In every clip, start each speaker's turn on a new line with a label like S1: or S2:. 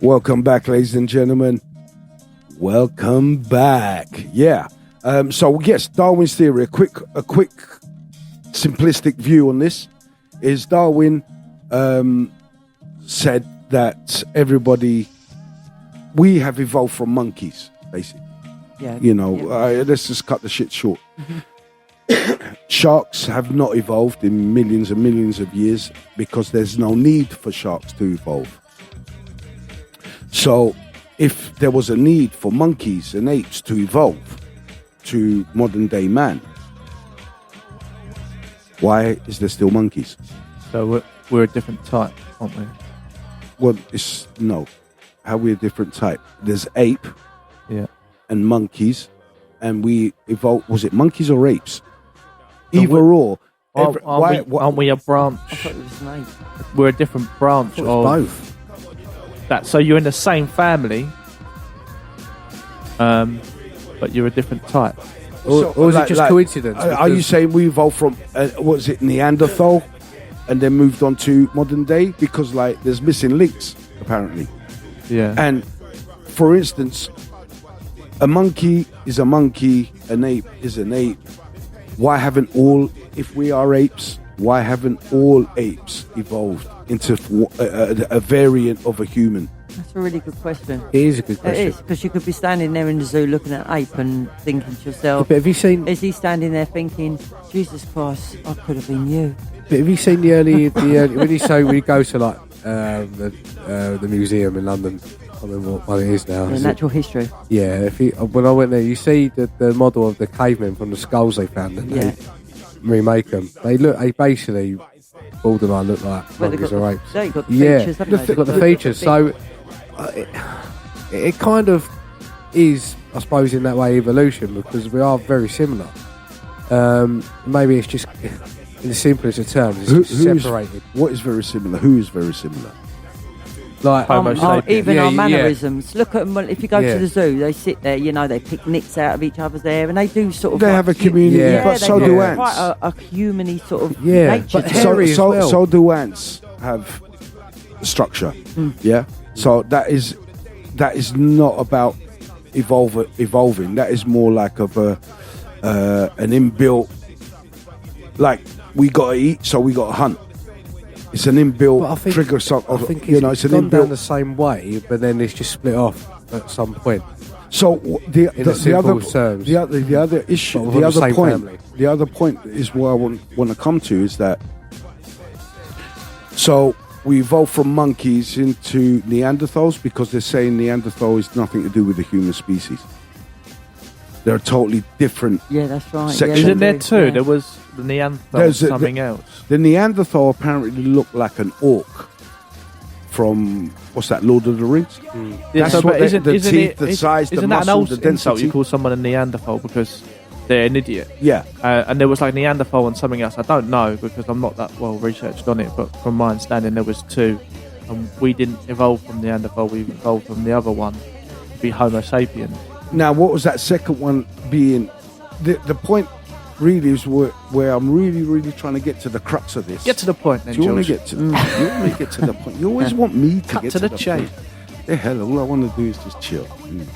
S1: Welcome back, ladies and gentlemen. Welcome back. Yeah. So yes, Darwin's theory. A quick, simplistic view on this is Darwin said that we have evolved from monkeys, basically.
S2: Yeah.
S1: Let's just cut the shit short. Sharks have not evolved in millions and millions of years because there's no need for sharks to evolve. So if there was a need for monkeys and apes to evolve to modern day man, why is there still monkeys?
S3: So we're a different type, aren't we?
S1: Well, how we're a different type. There's ape and monkeys, and we evolved. Was it monkeys or apes? Either or.
S3: Aren't we a branch?
S2: I thought it was an ape.
S3: We're a different branch of
S1: both.
S3: That. So you're in the same family, but you're a different type.
S4: Or is it just coincidence?
S1: Are you saying we evolved from, was it Neanderthal, and then moved on to modern day? Because there's missing links, apparently.
S3: Yeah.
S1: And, for instance, a monkey is a monkey, an ape is an ape. Why haven't if we are apes, why haven't all apes evolved into a variant of a human?
S2: That's a really good question.
S4: It is a good question.
S2: It is, because you could be standing there in the zoo looking at an ape and thinking to yourself,
S4: but have you seen?
S2: Is he standing there thinking, Jesus Christ, I could have been you?
S4: But have you seen the early when you say we go to the museum in London? I don't remember what one it is now.
S2: The natural history.
S4: Yeah, when I went there, you see the model of the cavemen from the skulls they found, and they remake them. They basically borderline look like monkeys or apes.
S2: They've got the features, haven't they?
S4: They've got the features. So it kind of is, I suppose, in that way, evolution, because we are very similar. Maybe it's just, in the simplest of terms, it's just separated.
S1: What is very similar? Who is very similar?
S4: Like
S2: even our mannerisms. Look at them. If you go to the zoo, they sit there. They pick nits out of each other's hair, and they do sort of.
S1: They have a community, but so do ants.
S2: Quite a humany sort of nature.
S4: But so
S1: do ants have structure. Yeah. So that is not about evolving. That is more like of an inbuilt. Like, we gotta eat, so we gotta hunt. It's an inbuilt trigger. It's an
S4: gone
S1: inbuilt
S4: down the same way, but then it's just split off at some point.
S1: So the other issue, the other point is what I want to come to is that. So we evolved from monkeys into Neanderthals because they're saying Neanderthal is nothing to do with the human species. They're totally different.
S2: Yeah, that's right.
S3: Isn't there two? Yeah. There was the Neanderthal, something else.
S1: The Neanderthal apparently looked like an orc from, what's that, Lord of the Rings?
S3: Yeah,
S1: that's what the teeth, the size, the muscle, the density.
S3: Insult you call someone a Neanderthal because they're an idiot?
S1: Yeah.
S3: And there was Neanderthal and something else. I don't know because I'm not that well researched on it, but from my understanding there was two. And we didn't evolve from Neanderthal, we evolved from the other one to be Homo sapiens.
S1: Now, what was that second one being? The point really is where I'm really, really trying to get to the crux of this.
S3: Get to the point, then,
S1: Do you want to get to the point? You always want me to get to the
S3: chase.
S1: The hell, all I want to do is just chill.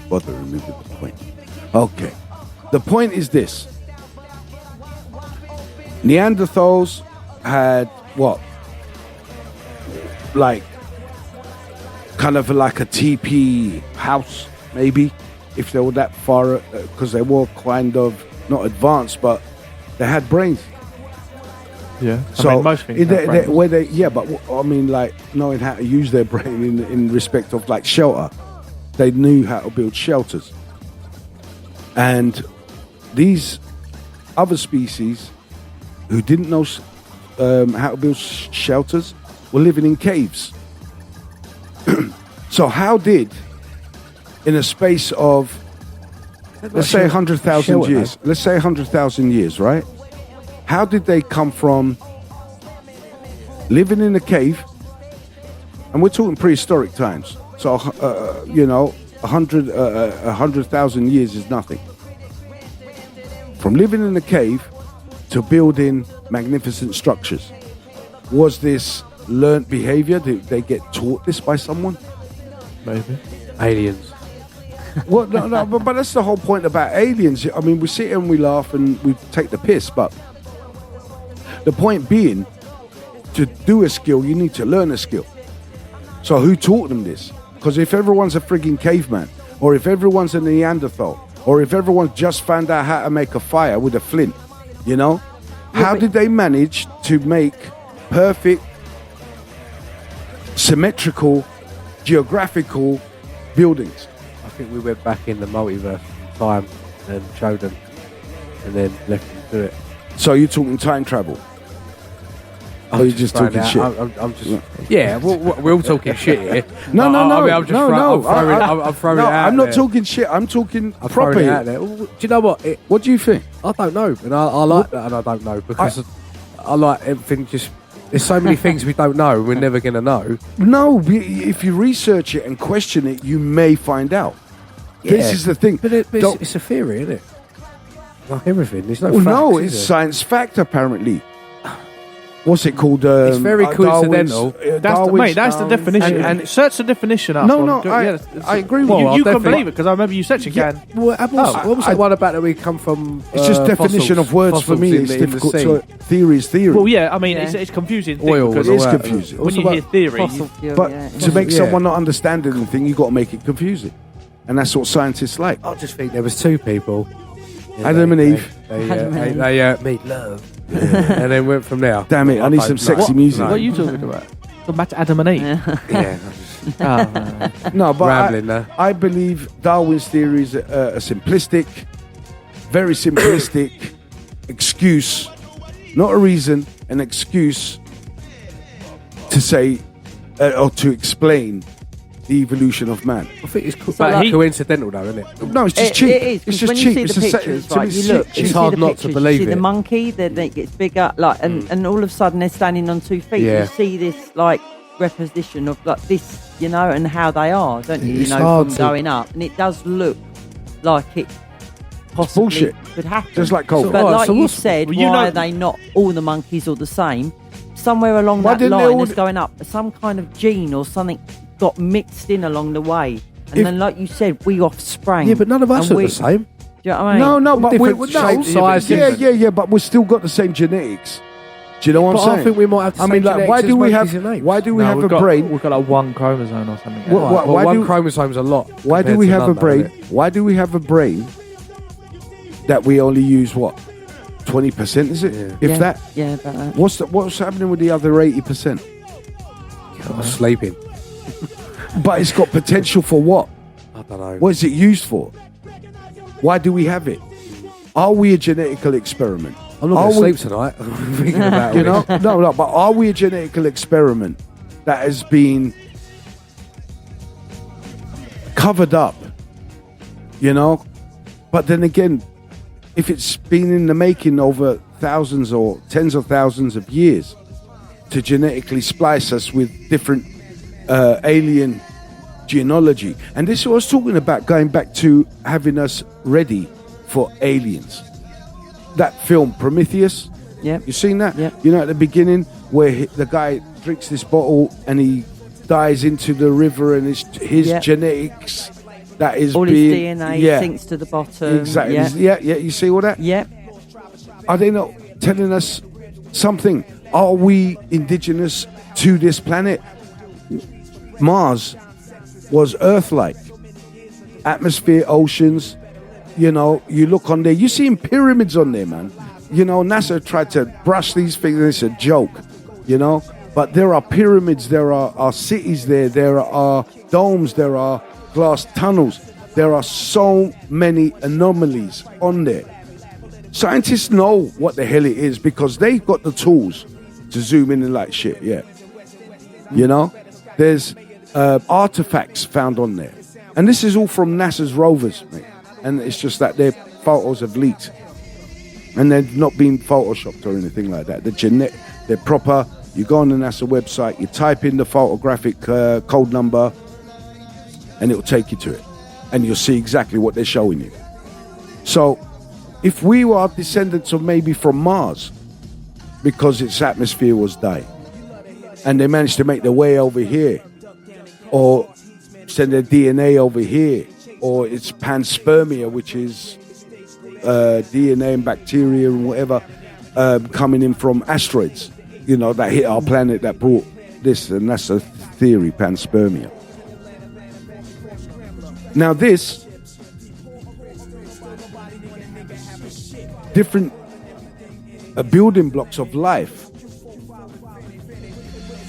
S1: Bother me with the point. Okay. The point is this. Neanderthals had what? Kind of like a teepee house, maybe. If they were that far, because they were kind of not advanced, but they had brains.
S3: Yeah,
S1: so
S3: most things
S1: knowing how to use their brain in respect of shelter, they knew how to build shelters. And these other species who didn't know how to build shelters were living in caves. So how did, in a space of, let's say 100,000 years. Let's say 100,000 years, right? How did they come from living in a cave, and we're talking prehistoric times. So, 100,000 years is nothing. From living in a cave to building magnificent structures. Was this learnt behavior? Did they get taught this by someone?
S3: Maybe.
S4: Aliens.
S1: Well, no, but that's the whole point about aliens. I mean, we sit here and we laugh and we take the piss, but the point being, to do a skill, you need to learn a skill. So who taught them this? Because if everyone's a frigging caveman, or if everyone's a Neanderthal, or if everyone's just found out how to make a fire with a flint, you know, how did they manage to make perfect, symmetrical, geographical buildings?
S4: I think we went back in the multiverse time and showed them, and then left them to it.
S1: So you're talking time travel? Or you're just talking shit?
S4: I'm just... Yeah, we're all talking shit here.
S1: No.
S4: I'm throwing it out.
S1: I'm not
S4: there.
S1: talking shit. I'm talking
S4: I'm
S1: proper.
S4: throwing it out there. Do you know what?
S1: What do you think?
S4: I don't know, and I like that, and I don't know because I like everything. Just there's so many things we don't know. We're never gonna know.
S1: No, if you research it and question it, you may find out.
S4: Yeah.
S1: This is the thing.
S4: But it's a theory, isn't it? Like everything. There's no
S1: Well,
S4: facts,
S1: no,
S4: is
S1: it's
S4: there?
S1: science fact apparently. What's it called?
S4: It's very coincidental.
S3: That's the definition. And search the definition up.
S1: No, I agree with
S3: you. You can
S1: definitely-
S3: believe it because I remember you searching.
S1: Yeah.
S4: What was that one about that we come from?
S1: It's just definition of words for me. It's difficult. So theory is theory.
S3: Well, yeah, I mean,
S2: Yeah.
S3: it's confusing.
S4: Oil
S3: because
S1: it is
S4: all that.
S1: confusing.
S3: when you hear theory,
S2: Fossil fuel,
S1: But
S2: yeah.
S1: to make
S4: Yeah.
S1: someone not understand anything, you got to make it confusing, and that's what scientists like.
S4: I just think there was two people.
S1: Adam and Eve.
S4: They made love. And then went from there.
S1: Damn it! I need some sexy music.
S3: what are you talking about? Go back to Adam and Eve.
S4: Yeah.
S1: No, but
S4: Rambling there.
S1: I believe Darwin's theory is a simplistic, very simplistic excuse, not a reason, an excuse to say or to explain the evolution of man.
S4: I think it's
S2: like-
S4: coincidental though, isn't it?
S1: No, it's just cheap.
S2: It is,
S1: It's
S2: 'cause
S1: just
S2: when
S1: cheap.
S2: you see
S1: It's
S2: the
S1: a
S2: pictures,
S1: to me,
S2: right,
S1: it's
S2: you look,
S1: cheap.
S2: you
S4: It's
S2: see
S4: hard
S2: the
S4: not to
S2: pictures,
S4: believe
S2: you see
S4: it.
S2: the monkey, then it gets bigger, like, and all of a sudden they're standing on 2 feet.
S4: Yeah.
S2: You see this, like, repetition of, like, this, you know, and how they are, don't you?
S4: It's
S2: You know,
S4: hard
S2: from
S4: to-
S2: going up. And it does look like it possibly
S1: bullshit.
S2: could happen.
S1: Just like COVID.
S2: But
S4: Right,
S2: like
S4: so
S2: you
S4: what's-
S2: said,
S3: well, you
S2: why
S3: know-
S2: are they not all the monkeys all the same? Somewhere along
S1: Why
S2: that
S1: didn't they
S2: line
S1: all-
S2: is going up. Some kind of gene or something got mixed in along the way. And
S1: If-
S2: then, like you said, we offsprang.
S4: Yeah, but none of us
S2: and
S4: are the same.
S2: Do you know what I mean?
S1: No, but
S4: Different
S1: we
S4: shape, size, different.
S1: yeah, but we've still got the same genetics. Do you know what
S4: But
S1: I'm saying?
S4: I think we might have the
S1: I
S4: same
S1: mean, like, why
S4: genetics
S1: do
S4: as
S1: we
S4: monkeys
S1: have?
S4: and apes.
S1: Why do we have a brain?
S3: We've got like one chromosome or something.
S1: What-
S3: Like that.
S1: why
S4: one
S1: do-
S4: chromosome's a lot.
S1: Why do
S4: compared
S1: we
S4: to
S1: have a
S4: none, though,
S1: brain?
S4: isn't it?
S1: Why do we have a brain that we only use what 20%? Is it?
S4: Yeah.
S1: If
S2: Yeah,
S1: that,
S2: yeah, but,
S1: what's happening with the other 80%?
S4: Sleeping.
S1: But it's got potential for what?
S4: I don't know.
S1: What is it used for? Why do we have it? Are we a genetical experiment?
S4: I'm not
S1: Are
S4: going
S1: we-
S4: to sleep tonight. I'm thinking about
S1: You
S4: it.
S1: know, no, but are we a genetical experiment that has been covered up? You know, but then again, if it's been in the making over thousands or tens of thousands of years to genetically splice us with different alien genealogy, and this was talking about going back to having us ready for aliens. That film Prometheus.
S2: Yep.
S1: You seen that?
S2: Yep.
S1: You know, at the beginning where the guy drinks this bottle and he dies into the river, and it's his
S2: Yep.
S1: genetics that is
S2: all
S1: being
S2: his DNA
S1: yeah,
S2: sinks to the bottom.
S1: exactly.
S2: Yeah.
S1: Yeah. You see all that?
S2: Yep.
S1: Are they not telling us something? Are we indigenous to this planet? Mars was Earth-like. Atmosphere, oceans. You know, you look on there, you see pyramids on there, man. You know, NASA tried to brush these things, and it's a joke, you know. But there are pyramids, there are cities there are domes, there are glass tunnels. There are so many anomalies on there. Scientists know what the hell it is because they've got the tools to zoom in and like shit, yeah. You know? There's artifacts found on there. And this is all from NASA's rovers, mate. And it's just that their photos have leaked. And they've not been photoshopped or anything like that. They're proper. You go on the NASA website, you type in the photographic code number, and it'll take you to it. And you'll see exactly what they're showing you. So, if we were descendants of maybe from Mars, because its atmosphere was dying, and they managed to make their way over here, or send their DNA over here, or it's panspermia, which is DNA and bacteria and whatever coming in from asteroids, that hit our planet that brought this, and that's a theory, panspermia. Now this, different building blocks of life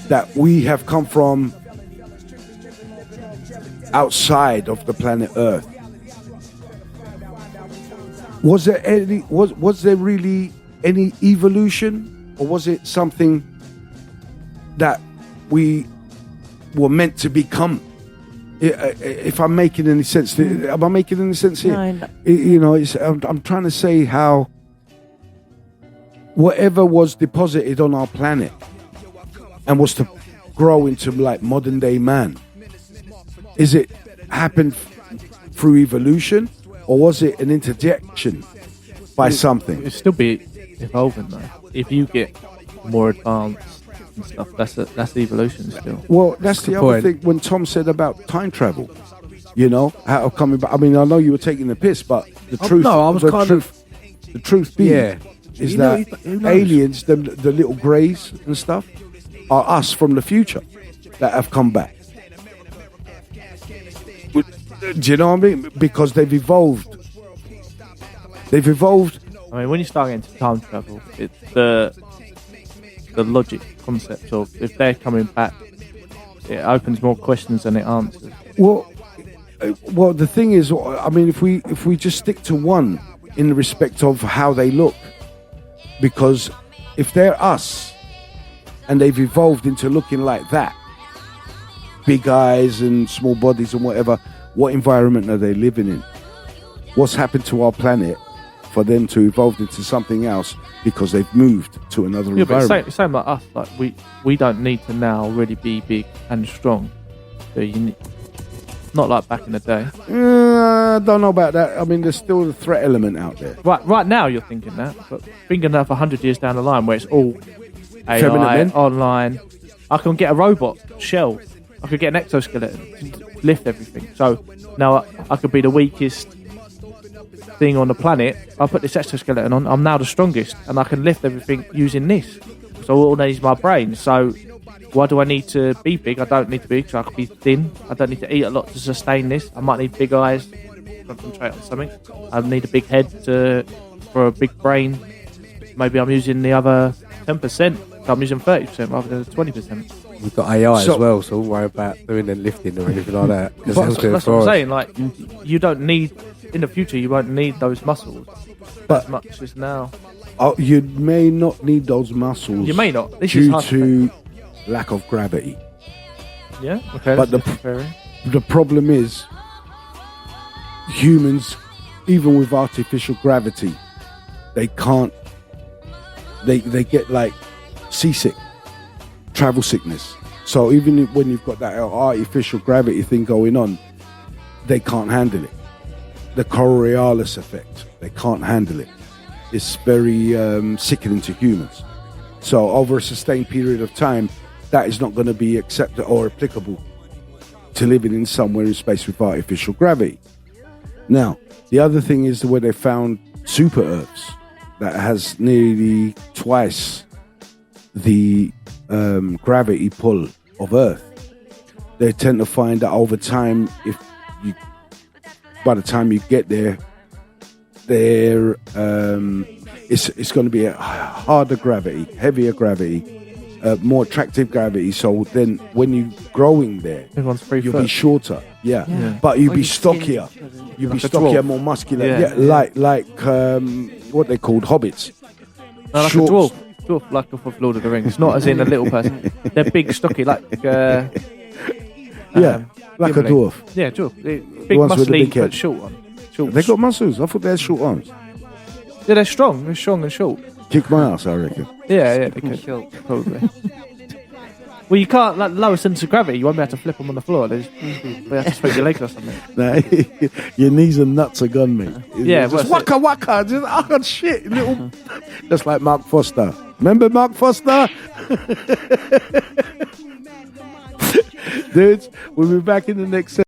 S1: that we have come from outside of the planet Earth. Was there really any evolution, or was it something that we were meant to become? If I'm making any sense, am I making any sense here?
S2: No.
S1: I'm trying to say how whatever was deposited on our planet and was to grow into like modern day man, is it happened through evolution, or was it an interjection by something?
S3: It'll still be evolving though. If you get more advanced and stuff, that's evolution still.
S1: Well, that's the other thing when Tom said about time travel. How coming back. I mean, I know you were taking the piss, but the truth.
S4: No, I was
S1: the truth being is that aliens, the little greys and stuff, are us from the future that have come back. Do you know what I mean? Because they've evolved.
S3: I mean, when you start getting into time travel, it's the logic concept of if they're coming back, it opens more questions than it answers.
S1: Well, the thing is, I mean, if we just stick to one in the respect of how they look, because if they're us and they've evolved into looking like that, big eyes and small bodies and whatever, what environment are they living in? What's happened to our planet for them to evolve into something else because they've moved to another environment?
S3: But same like us. Like we don't need to now really be big and strong. So not like back in the day.
S1: I don't know about that. I mean, there's still the threat element out there.
S3: Right now you're thinking that, but thinking that for 100 years down the line where it's all AI, online, I can get a robot shell. I could get an exoskeleton to lift everything. So now I could be the weakest thing on the planet. I put this exoskeleton on. I'm now the strongest, and I can lift everything using this. So all I need is my brain. So why do I need to be big? I don't need to be big, so I can be thin. I don't need to eat a lot to sustain this. I might need big eyes, concentrate on something. I need a big head for a big brain. Maybe I'm using the other 10%. So I'm using 30% rather than 20%.
S4: We've got AI as well, so don't worry about doing the lifting or anything like that.
S3: That's what I'm saying. Like, you don't need, in the future, you won't need those muscles as much as now.
S1: You may not need those muscles.
S3: You may not.
S1: Due to lack of gravity.
S3: Yeah. Okay.
S1: But the problem is, humans, even with artificial gravity, they can't. They get like seasick. Travel sickness. So even when you've got that artificial gravity thing going on, they can't handle it. The Coriolis effect, they can't handle it. It's very sickening to humans. So over a sustained period of time, that is not going to be accepted or applicable to living in somewhere in space with artificial gravity. Now, the other thing is where they found super Earths that has nearly twice the gravity pull of Earth. They tend to find that over time, by the time you get there, it's going to be a harder gravity, heavier gravity, more attractive gravity. So then, when you're growing there, you'll be shorter. Yeah. But you'll be stockier. You'll be stockier, more muscular. Like what they called hobbits.
S3: Like a dwarf. Like off of Lord of the Rings, not as in a little person. They're big, stocky, like
S1: like a dwarf.
S3: Yeah, dwarf. Big, muscly, but short one.
S1: They got muscles. I thought they had short arms.
S3: Yeah, they're strong. They're strong and short.
S1: Kick my ass, I reckon.
S3: Yeah, they could. Probably. Well, you can't, like, lower centre of gravity. You won't be able to flip them on the floor. You have to swing your legs or something.
S1: No, your knees and nuts are gone, mate.
S3: Yeah,
S1: just waka. Just shit, little. Just like Mark Foster. Remember Mark Foster? Dudes, we'll be back in the next.